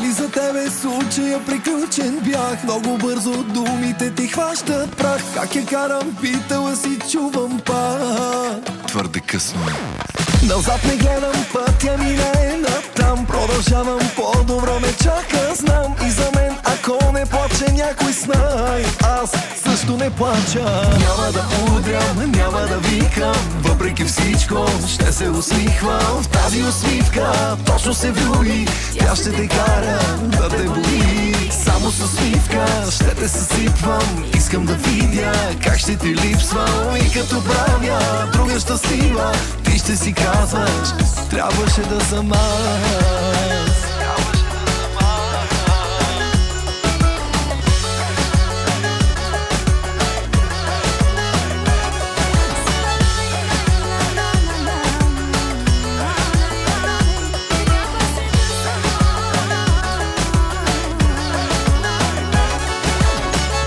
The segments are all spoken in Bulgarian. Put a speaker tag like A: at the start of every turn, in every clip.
A: Нали за тебе случая приключен бях? Много бързо думите ти хващат прах. Как я карам, питала си, чувам пак.
B: Твърде късно е.
A: Назад не гледам, пътя ми не е натам. Продължавам, по-добро ме чака, знам. И за мен, ако не плаче някой знай, аз също не плача. Няма да удрям, няма да викам, въпреки всичко ще се усмихвам. В тази усмивка точно се влюби, тя ще те кара да те боли. Само с усмивка ще те съсипвам. Искам да видя как ще ти липсвам. И като правя друга щастлива, ти ще си казваш, трябваше да съм аз.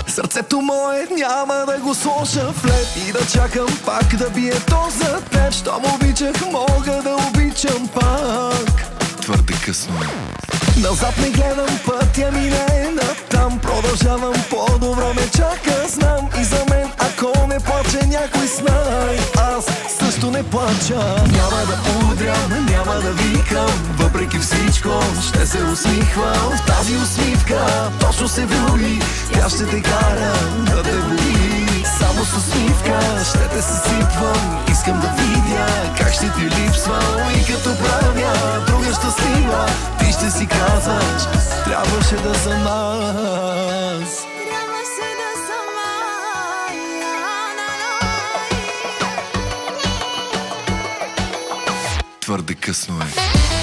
A: Сърцето мое няма да го сложа в лед и да чакам пак да бие то за теб. Щом обичах, мога да обичам пак.
B: Твърде късно е.
A: Назад не гледам, пътя ми не е натам. Продължавам, по-добро ме чака, знам. И за мен, ако не плаче някой знай, аз също не плача. Няма да удрям, няма да викам, въпреки всичко ще се усмихвам. В тази усмивка точно се влюби, тя ще те кара да те боли. Само с усмивка ще те съсипвам. Искам да видя как ще ти липсвам. И като правя друга щастлива, ти ще си казваш, трябваше да съм аз.
B: Твърде късно е.